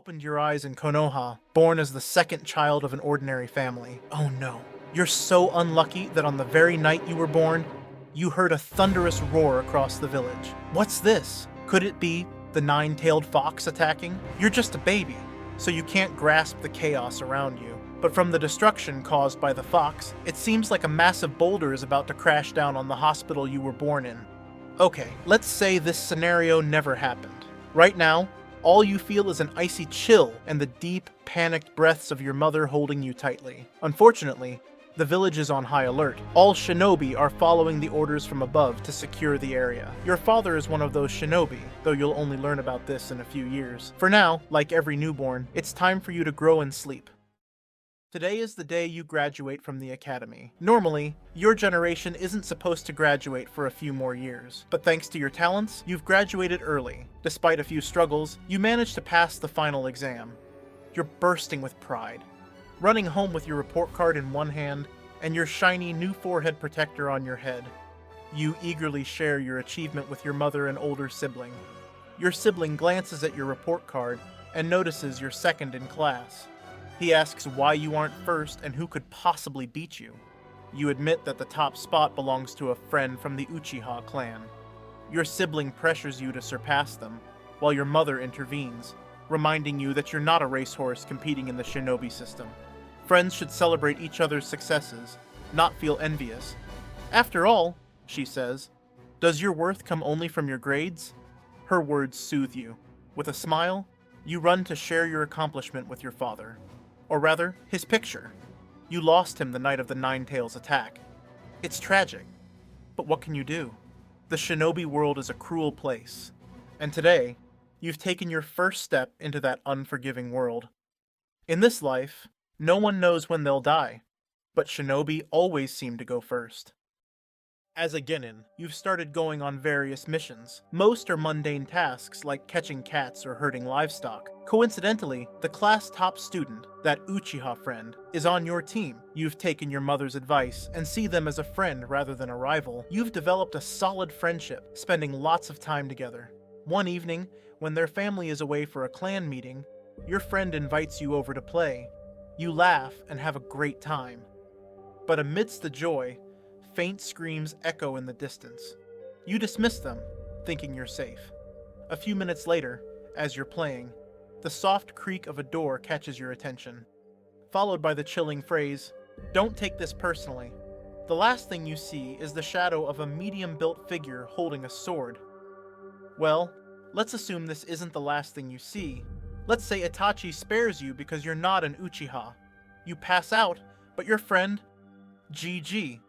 opened your eyes in Konoha, born as the second child of an ordinary family. Oh no. You're so unlucky that on the very night you were born, you heard a thunderous roar across the village. What's this? Could it be the nine-tailed fox attacking? You're just a baby, so you can't grasp the chaos around you. But from the destruction caused by the fox, it seems like a massive boulder is about to crash down on the hospital you were born in. Okay, let's say this scenario never happened. Right now, all you feel is an icy chill and the deep, panicked breaths of your mother holding you tightly. Unfortunately, the village is on high alert. All shinobi are following the orders from above to secure the area. Your father is one of those shinobi, though you'll only learn about this in a few years. For now, like every newborn, it's time for you to grow and sleep. Today is the day you graduate from the academy. Normally, your generation isn't supposed to graduate for a few more years, but thanks to your talents, you've graduated early. Despite a few struggles, you managed to pass the final exam. You're bursting with pride. Running home with your report card in one hand and your shiny new forehead protector on your head, you eagerly share your achievement with your mother and older sibling. Your sibling glances at your report card and notices you're second in class. He asks why you aren't first and who could possibly beat you. You admit that the top spot belongs to a friend from the Uchiha clan. Your sibling pressures you to surpass them, while your mother intervenes, reminding you that you're not a racehorse competing in the shinobi system. Friends should celebrate each other's successes, not feel envious. After all, she says, does your worth come only from your grades? Her words soothe you. With a smile, you run to share your accomplishment with your father. Or rather, his picture. You lost him the night of the Nine-Tails attack. It's tragic, but what can you do? The shinobi world is a cruel place, and today, you've taken your first step into that unforgiving world. In this life, no one knows when they'll die, but shinobi always seem to go first. As a genin, you've started going on various missions. Most are mundane tasks like catching cats or herding livestock. Coincidentally, the class top student, that Uchiha friend, is on your team. You've taken your mother's advice and see them as a friend rather than a rival. You've developed a solid friendship, spending lots of time together. One evening, when their family is away for a clan meeting, your friend invites you over to play. You laugh and have a great time. But amidst the joy, faint screams echo in the distance. You dismiss them, thinking you're safe. A few minutes later, as you're playing, the soft creak of a door catches your attention, followed by the chilling phrase, "Don't take this personally." The last thing you see is the shadow of a medium-built figure holding a sword. Well, let's assume this isn't the last thing you see. Let's say Itachi spares you because you're not an Uchiha. You pass out, but your friend, GG,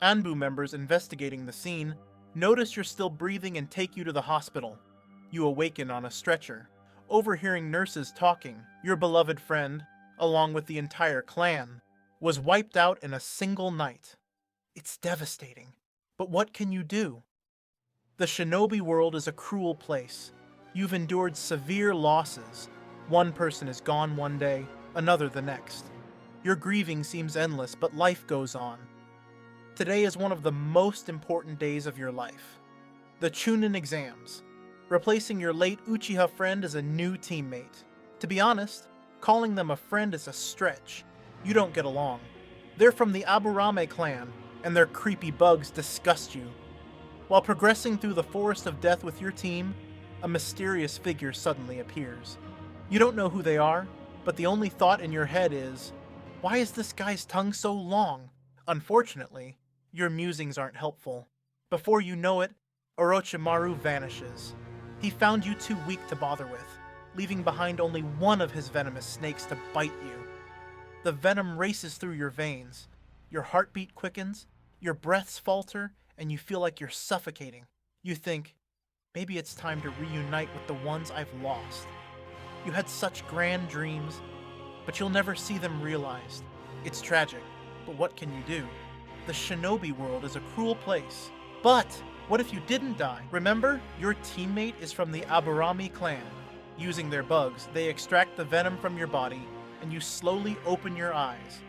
Anbu members investigating the scene, notice you're still breathing and take you to the hospital. You awaken on a stretcher, overhearing nurses talking. Your beloved friend, along with the entire clan, was wiped out in a single night. It's devastating. But what can you do? The shinobi world is a cruel place. You've endured severe losses. One person is gone one day, another the next. Your grieving seems endless, but life goes on. Today is one of the most important days of your life. The Chunin exams. Replacing your late Uchiha friend is a new teammate. To be honest, calling them a friend is a stretch. You don't get along. They're from the Aburame clan, and their creepy bugs disgust you. While progressing through the forest of death with your team, a mysterious figure suddenly appears. You don't know who they are, but the only thought in your head is, why is this guy's tongue so long? Unfortunately, your musings aren't helpful. Before you know it, Orochimaru vanishes. He found you too weak to bother with, leaving behind only one of his venomous snakes to bite you. The venom races through your veins. Your heartbeat quickens, your breaths falter, and you feel like you're suffocating. You think, maybe it's time to reunite with the ones I've lost. You had such grand dreams, but you'll never see them realized. It's tragic, but what can you do? The shinobi world is a cruel place. But what if you didn't die? Remember, your teammate is from the Aburame clan. Using their bugs, they extract the venom from your body, and you slowly open your eyes.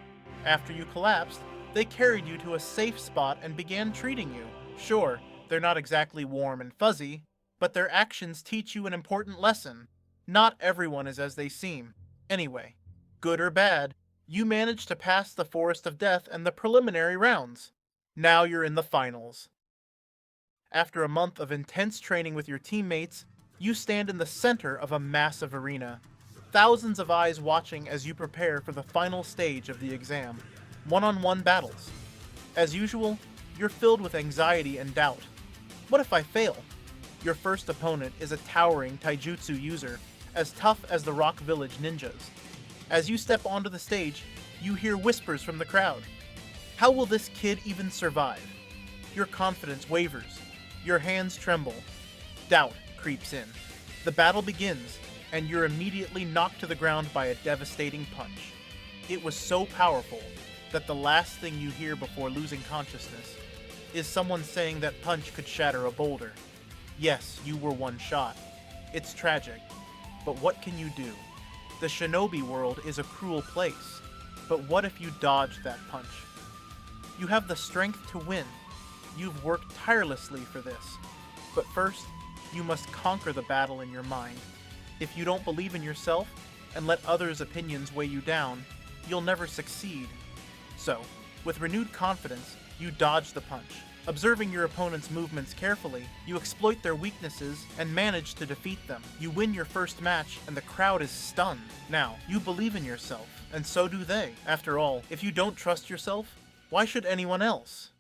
After you collapsed, they carried you to a safe spot and began treating you. Sure, they're not exactly warm and fuzzy, but their actions teach you an important lesson. Not everyone is as they seem. Anyway, good or bad, you managed to pass the Forest of Death and the preliminary rounds. Now you're in the finals. After a month of intense training with your teammates, you stand in the center of a massive arena. Thousands of eyes watching as you prepare for the final stage of the exam. One-on-one battles. As usual, you're filled with anxiety and doubt. What if I fail? Your first opponent is a towering taijutsu user, as tough as the Rock Village ninjas. As you step onto the stage, you hear whispers from the crowd. How will this kid even survive? Your confidence wavers. Your hands tremble. Doubt creeps in. The battle begins, and you're immediately knocked to the ground by a devastating punch. It was so powerful that the last thing you hear before losing consciousness is someone saying that punch could shatter a boulder. Yes, you were one shot. It's tragic, but what can you do? The shinobi world is a cruel place, but what if you dodged that punch? You have the strength to win. You've worked tirelessly for this. But first, you must conquer the battle in your mind. If you don't believe in yourself and let others' opinions weigh you down, you'll never succeed. So, with renewed confidence, you dodge the punch. Observing your opponent's movements carefully, you exploit their weaknesses and manage to defeat them. You win your first match, and the crowd is stunned. Now, you believe in yourself, and so do they. After all, if you don't trust yourself, why should anyone else?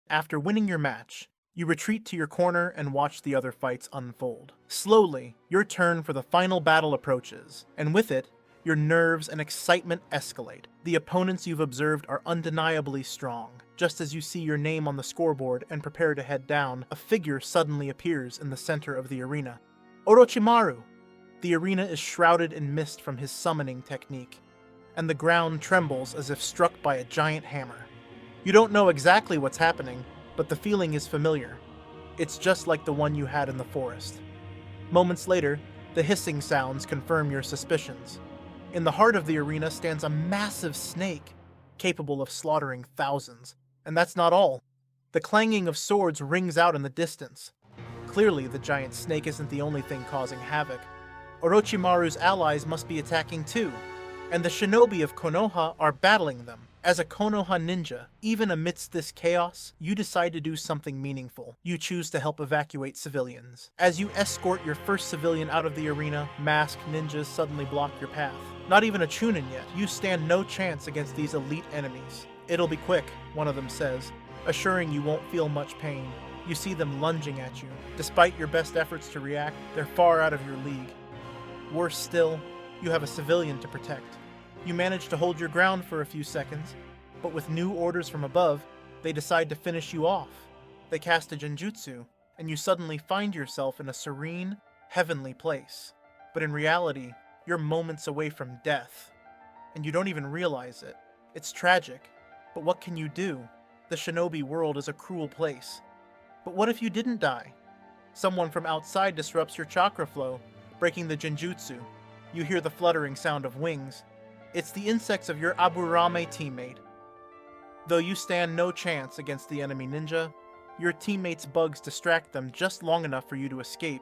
After winning your match, you retreat to your corner and watch the other fights unfold. Slowly, your turn for the final battle approaches, and with it, your nerves and excitement escalate. The opponents you've observed are undeniably strong. Just as you see your name on the scoreboard and prepare to head down, a figure suddenly appears in the center of the arena. Orochimaru! The arena is shrouded in mist from his summoning technique, and the ground trembles as if struck by a giant hammer. You don't know exactly what's happening, but the feeling is familiar. It's just like the one you had in the forest. Moments later, the hissing sounds confirm your suspicions. In the heart of the arena stands a massive snake, capable of slaughtering thousands. And that's not all. The clanging of swords rings out in the distance. Clearly, the giant snake isn't the only thing causing havoc. Orochimaru's allies must be attacking too, and the shinobi of Konoha are battling them. As a Konoha ninja, even amidst this chaos, you decide to do something meaningful. You choose to help evacuate civilians. As you escort your first civilian out of the arena, masked ninjas suddenly block your path. Not even a Chunin yet. You stand no chance against these elite enemies. It'll be quick, one of them says, assuring you won't feel much pain. You see them lunging at you. Despite your best efforts to react, they're far out of your league. Worse still, you have a civilian to protect. You manage to hold your ground for a few seconds, but with new orders from above, they decide to finish you off. They cast a genjutsu, and you suddenly find yourself in a serene, heavenly place. But in reality, you're moments away from death, and you don't even realize it. It's tragic, but what can you do? The shinobi world is a cruel place. But what if you didn't die? Someone from outside disrupts your chakra flow, breaking the genjutsu. You hear the fluttering sound of wings. It's the insects of your Aburame teammate. Though you stand no chance against the enemy ninja, your teammates' bugs distract them just long enough for you to escape.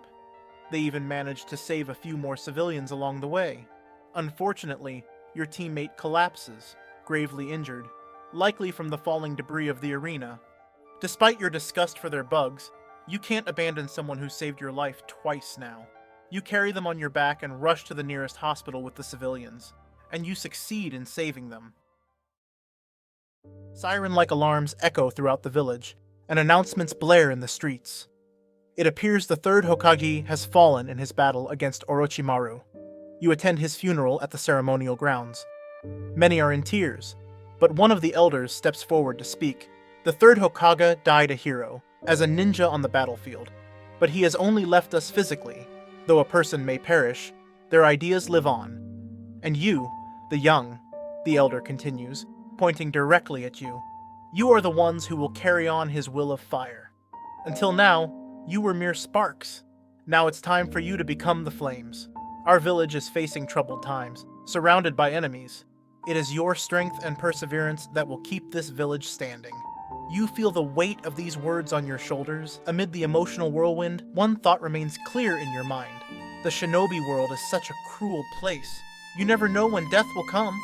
They even manage to save a few more civilians along the way. Unfortunately, your teammate collapses, gravely injured, likely from the falling debris of the arena. Despite your disgust for their bugs, you can't abandon someone who saved your life twice now. You carry them on your back and rush to the nearest hospital with the civilians, and you succeed in saving them. Siren-like alarms echo throughout the village, and announcements blare in the streets. It appears the third Hokage has fallen in his battle against Orochimaru. You attend his funeral at the ceremonial grounds. Many are in tears, but one of the elders steps forward to speak. The third Hokage died a hero, as a ninja on the battlefield, but he has only left us physically. Though a person may perish, their ideas live on. And you, the young, the elder continues, pointing directly at you, you are the ones who will carry on his will of fire. Until now, you were mere sparks. Now it's time for you to become the flames. Our village is facing troubled times, surrounded by enemies. It is your strength and perseverance that will keep this village standing. You feel the weight of these words on your shoulders. Amid the emotional whirlwind, one thought remains clear in your mind. The shinobi world is such a cruel place. You never know when death will come.